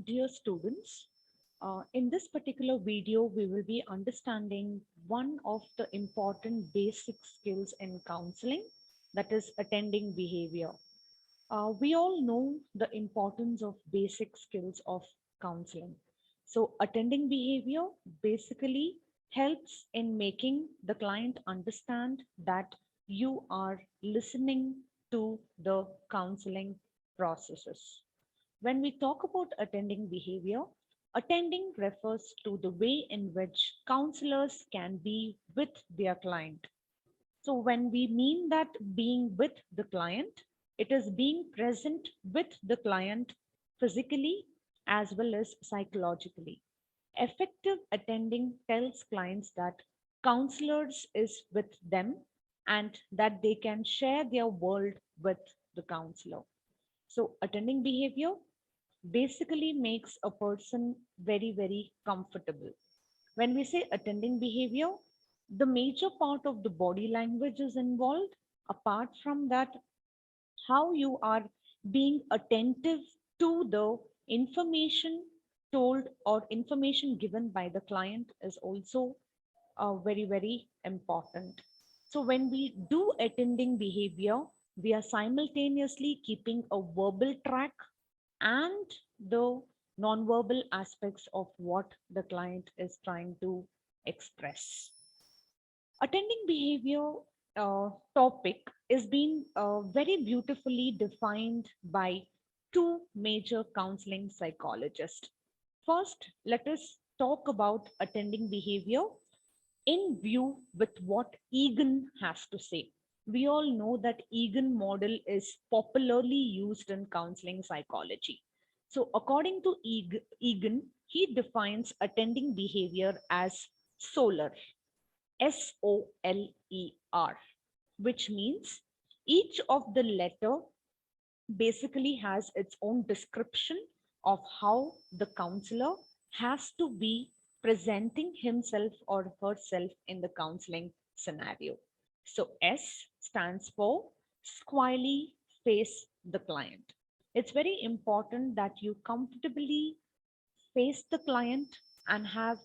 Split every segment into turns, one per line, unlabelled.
Dear students, in this particular video, we will be understanding one of the important basic skills in counseling, that is attending behavior. We all know the importance of basic skills of counseling. So, attending behavior basically helps in making the client understand that you are listening to the counseling processes. When we talk about attending behavior, attending refers to the way in which counselors can be with their client. So, when we mean that being with the client, it is being present with the client physically as well as psychologically. Effective attending tells clients that counselors is with them and that they can share their world with the counselor. So, attending behavior basically makes a person very, very comfortable. When we say attending behavior, the major part of the body language is involved. Apart from that, how you are being attentive to the information told or information given by the client is also very, very important. So, when we do attending behavior, we are simultaneously keeping a verbal track and the nonverbal aspects of what the client is trying to express. Attending behavior topic is being very beautifully defined by two major counseling psychologists. First, let us talk about attending behavior in view with what Egan has to say. We all know that Egan model is popularly used in counseling psychology. So, according to Egan, he defines attending behavior as solar, SOLER, which means each of the letter basically has its own description of how the counselor has to be presenting himself or herself in the counseling scenario. So, S stands for squarely face the client. It's very important that you comfortably face the client and have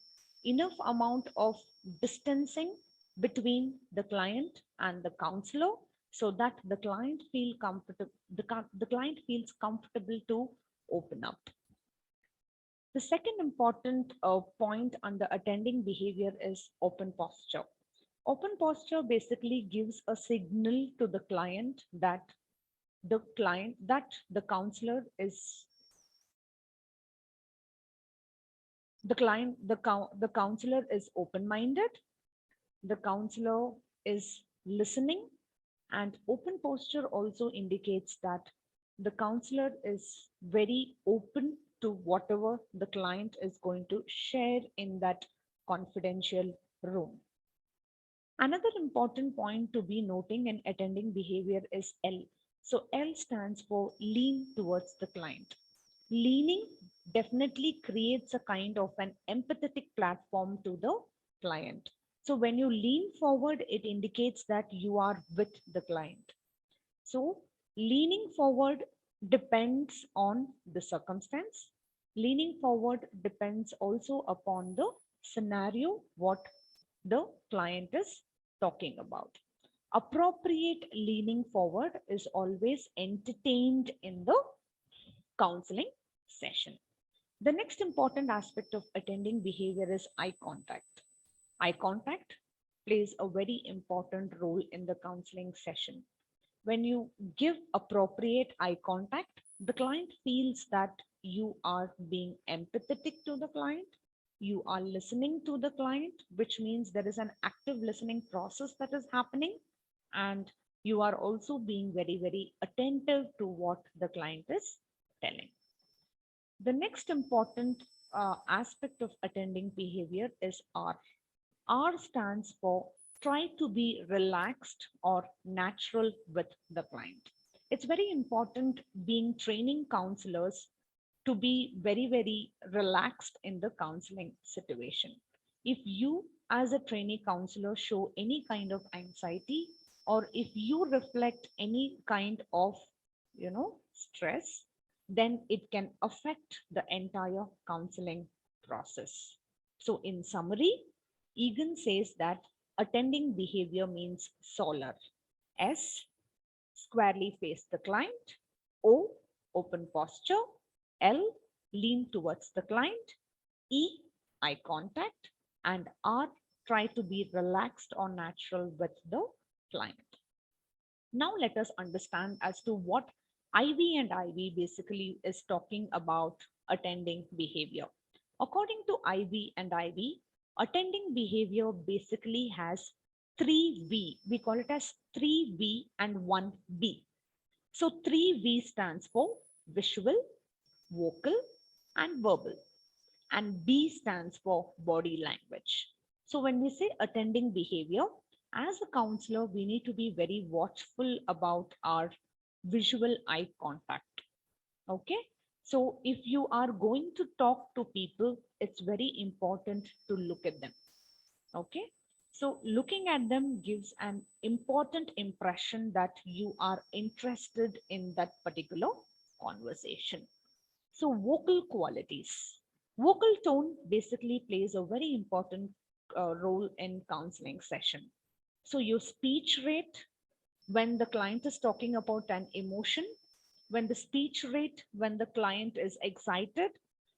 enough amount of distancing between the client and the counselor so that the client feel comfortable the client feels comfortable to open up. The second important point under attending behavior is open posture. Open posture basically gives a signal to the client that the counselor is the counselor is open minded, the counselor is listening, and open posture also indicates that the counselor is very open to whatever the client is going to share in that confidential room. Another important point to be noting in attending behavior is L. So L stands for lean towards the client. Leaning definitely creates a kind of an empathetic platform to the client. So when you lean forward, it indicates that you are with the client. So leaning forward depends on the circumstance. Leaning forward depends also upon the scenario, what the client is talking about. Appropriate leaning forward is always entertained in the counseling session. The next important aspect of attending behavior is eye contact. Eye contact plays a very important role in the counseling session. When you give appropriate eye contact, the client feels that you are being empathetic to the client, you are listening to the client, which means there is an active listening process that is happening, and you are also being very, very attentive to what the client is telling. The next important aspect of attending behavior is R. R stands for try to be relaxed or natural with the client. It's very important being training counselors to be very, very relaxed in the counseling situation. If you, as a trainee counselor, show any kind of anxiety or if you reflect any kind of stress, then it can affect the entire counseling process. So, in summary, Egan says that attending behavior means solar. S, squarely face the client. O, open posture. L, lean towards the client. E, eye contact. And R, try to be relaxed or natural with the client. Now let us understand as to what IV and IV basically is talking about attending behavior. According to IV and IV, attending behavior basically has 3V. We call it as 3V and 1B. So 3V stands for visual, vocal, and verbal, and B stands for body language. So when we say attending behavior, as a counselor, we need to be very watchful about our visual eye contact. Okay. So if you are going to talk to people, it's very important to look at them. Okay. So looking at them gives an important impression that you are interested in that particular conversation. So, vocal qualities. Vocal tone basically plays a very important role in counseling session. So, your speech rate when the client is talking about an emotion, when the speech rate when the client is excited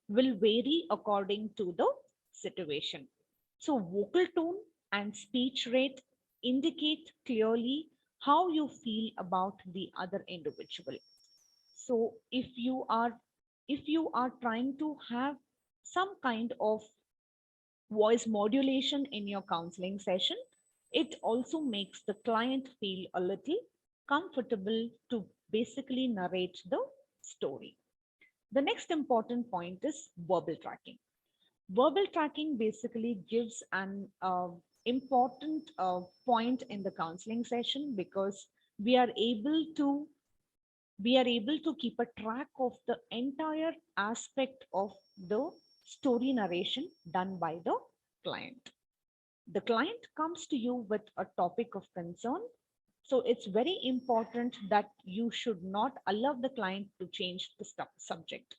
will vary according to the situation. So, vocal tone and speech rate indicate clearly how you feel about the other individual. So if you are trying to have some kind of voice modulation in your counseling session, it also makes the client feel a little comfortable to basically narrate the story. The next important point is verbal tracking. Verbal tracking basically gives an important point in the counseling session because we are able to we are able to keep a track of the entire aspect of the story narration done by the client. The client comes to you with a topic of concern. So it's very important that you should not allow the client to change the subject.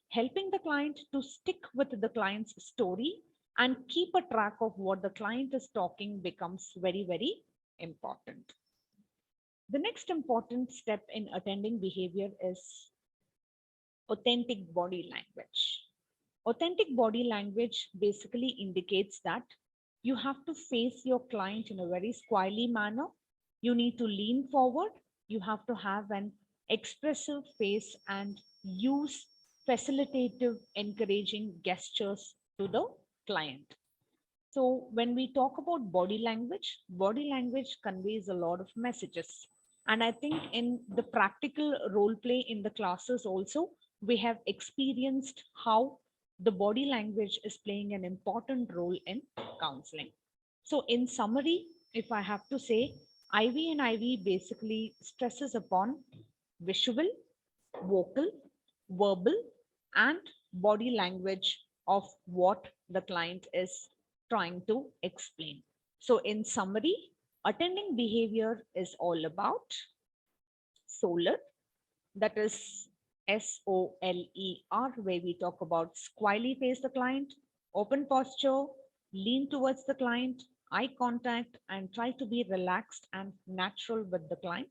Helping the client to stick with the client's story and keep a track of what the client is talking becomes very, very important. The next important step in attending behavior is authentic body language. Authentic body language basically indicates that you have to face your client in a very squirely manner. You need to lean forward. You have to have an expressive face and use facilitative, encouraging gestures to the client. So, when we talk about body language conveys a lot of messages. And I think in the practical role play in the classes also, we have experienced how the body language is playing an important role in counseling. So, in summary, if I have to say, IV and IV basically stresses upon visual, vocal, verbal, and body language of what the client is trying to explain. So, in summary, attending behavior is all about solar, that is SOLER, where we talk about squarely face the client, open posture, lean towards the client, eye contact, and try to be relaxed and natural with the client.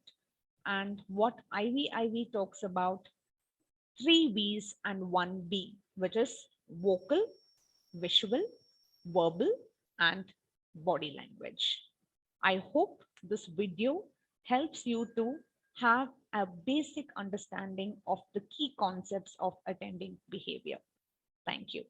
And what IV talks about three V's and one B, which is vocal, visual, verbal, and body language. I hope this video helps you to have a basic understanding of the key concepts of attending behavior. Thank you.